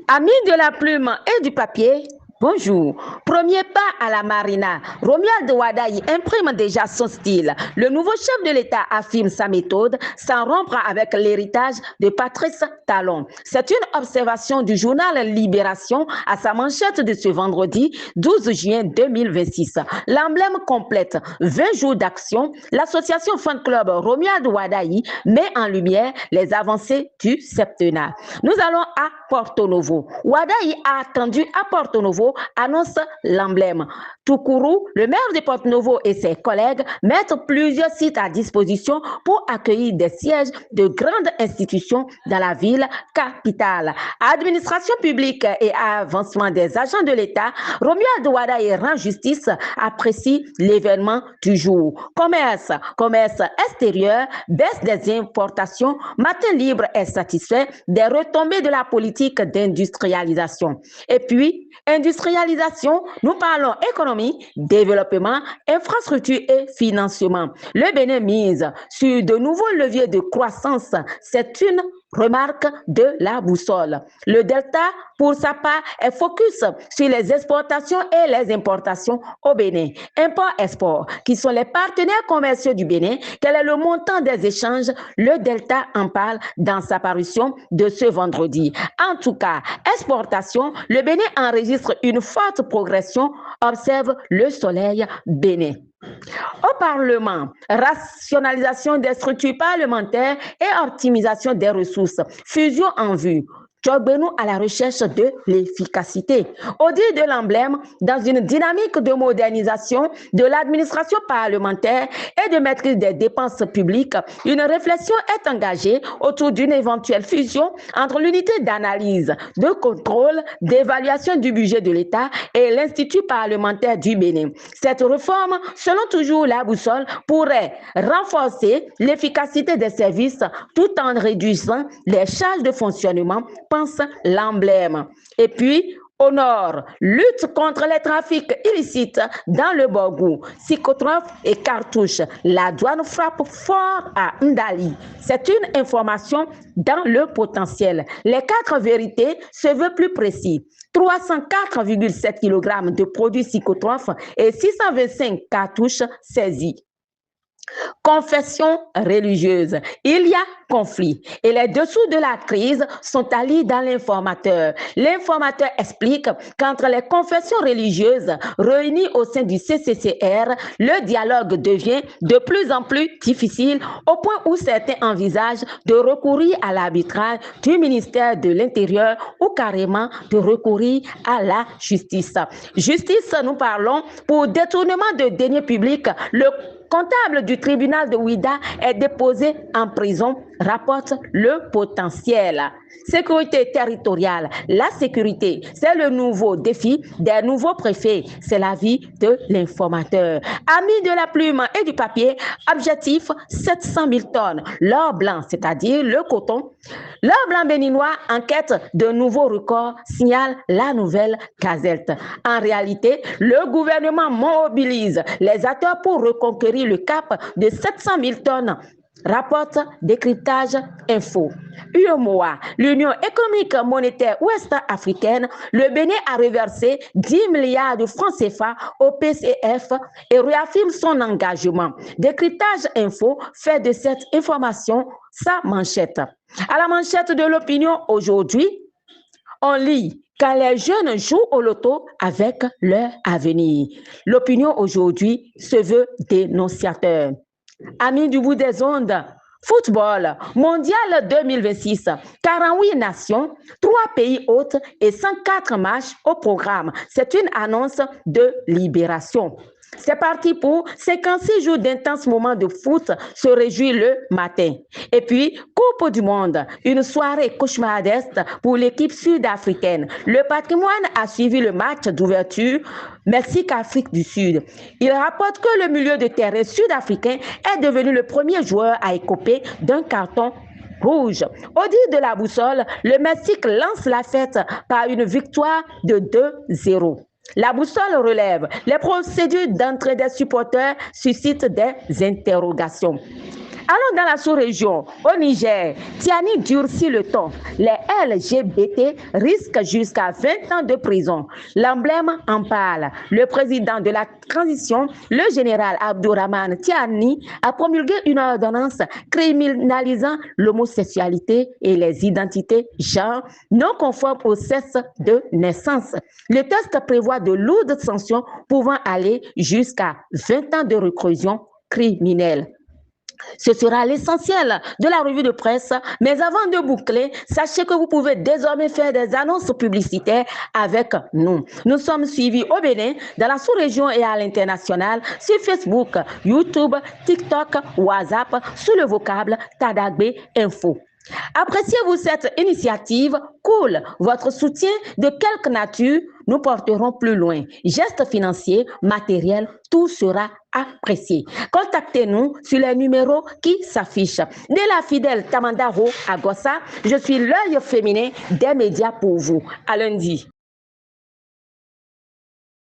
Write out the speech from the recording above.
Amis de la plume et du papier, bonjour. Premier pas à la marina. Romuald Wadayi imprime déjà son style. Le nouveau chef de l'État affirme sa méthode sans rompre avec l'héritage de Patrice Talon. C'est une observation du journal Libération à sa manchette de ce vendredi 12 juin 2026. L'emblème complète 20 jours d'action. L'association Fan Club Romuald Wadayi met en lumière les avancées du septennat. Nous allons à Porto Novo. Wadayi a attendu à Porto Novo, annonce l'emblème. Toukourou, le maire de Porto Novo et ses collègues mettent plusieurs sites à disposition pour accueillir des sièges de grandes institutions dans la ville capitale. Administration publique et avancement des agents de l'État, Romuald Wadayi rend justice, apprécie l'événement du jour. Commerce extérieur, baisse des importations, matin libre est satisfait des retombées de la politique d'industrialisation. Et puis, industrialisation, nous parlons économie, développement, infrastructure et financement. Le Bénin mise sur de nouveaux leviers de croissance. C'est une remarque de la boussole. Le Delta, pour sa part, est focus sur les exportations et les importations au Bénin. Import-export, qui sont les partenaires commerciaux du Bénin. Quel est le montant des échanges? Le Delta en parle dans sa parution de ce vendredi. En tout cas, exportation, le Bénin enregistre une forte progression, observe le Soleil Bénin. Au Parlement, rationalisation des structures parlementaires et optimisation des ressources. Fusion en vue. Tchogbenou à la recherche de l'efficacité. Au dire de l'emblème, dans une dynamique de modernisation de l'administration parlementaire et de maîtrise des dépenses publiques, une réflexion est engagée autour d'une éventuelle fusion entre l'unité d'analyse, de contrôle, d'évaluation du budget de l'État et l'Institut parlementaire du Bénin. Cette réforme, selon toujours la boussole, pourrait renforcer l'efficacité des services tout en réduisant les charges de fonctionnement, pense l'emblème. Et puis, au nord, lutte contre les trafics illicites dans le Borgou, psychotropes et cartouches. La douane frappe fort à Ndali. C'est une information dans le potentiel. Les 4 vérités se veulent plus précis. 304,7 kg de produits psychotropes et 625 cartouches saisies. Confession religieuse. Il y a conflit et les dessous de la crise sont à lire dans l'informateur. L'informateur explique qu'entre les confessions religieuses réunies au sein du CCCR, le dialogue devient de plus en plus difficile au point où certains envisagent de recourir à l'arbitrage du ministère de l'Intérieur ou carrément de recourir à la justice. Justice, nous parlons pour détournement de deniers publics. Le comptable du tribunal de Ouidah est déposé en prison, rapporte le potentiel. Sécurité territoriale, la sécurité, c'est le nouveau défi des nouveaux préfets, c'est l'avis de l'informateur. Amis de la plume et du papier, objectif 700 000 tonnes. L'or blanc, c'est-à-dire le coton. L'or blanc béninois en quête de nouveaux records, signale la nouvelle Gazette. En réalité, le gouvernement mobilise les acteurs pour reconquérir le cap de 700 000 tonnes. Rapporte Décryptage Info. UEMOA, l'Union économique monétaire ouest-africaine, le Bénin a reversé 10 milliards de francs CFA au PCF et réaffirme son engagement. Décryptage Info fait de cette information sa manchette. À la manchette de l'opinion aujourd'hui, on lit quand les jeunes jouent au loto avec leur avenir. L'opinion aujourd'hui se veut dénonciateur. Amis du bout des ondes, football mondial 2026, 48 nations, 3 pays hôtes et 104 matchs au programme. C'est une annonce de Libération. C'est parti pour 56 jours d'intenses moments de foot, se réjouit le matin. Et puis, Coupe du Monde, une soirée cauchemardesque pour l'équipe sud-africaine. Le patrimoine a suivi le match d'ouverture Mexique-Afrique du Sud. Il rapporte que le milieu de terrain sud-africain est devenu le premier joueur à écoper d'un carton rouge. Au dire de la boussole, le Mexique lance la fête par une victoire de 2-0. La boussole relève. Les procédures d'entrée des supporters suscitent des interrogations. Allons dans la sous-région. Au Niger, Tiani durcit le ton. Les LGBT risquent jusqu'à 20 ans de prison. L'emblème en parle. Le président de la transition, le général Abdourahmane Tiani, a promulgué une ordonnance criminalisant l'homosexualité et les identités genre non conformes au sexe de naissance. Le texte prévoit de lourdes sanctions pouvant aller jusqu'à 20 ans de réclusion criminelle. Ce sera l'essentiel de la revue de presse. Mais avant de boucler, sachez que vous pouvez désormais faire des annonces publicitaires avec nous. Nous sommes suivis au Bénin, dans la sous-région et à l'international, sur Facebook, YouTube, TikTok, WhatsApp, sous le vocable Tadagbe Info. Appréciez-vous cette initiative? Cool. Votre soutien de quelque nature nous porterons plus loin. Gestes financiers, matériels, tout sera apprécié. Contactez-nous sur les numéros qui s'affichent. De la fidèle Tamandaro à Gossa, je suis l'œil féminin des médias pour vous. À lundi.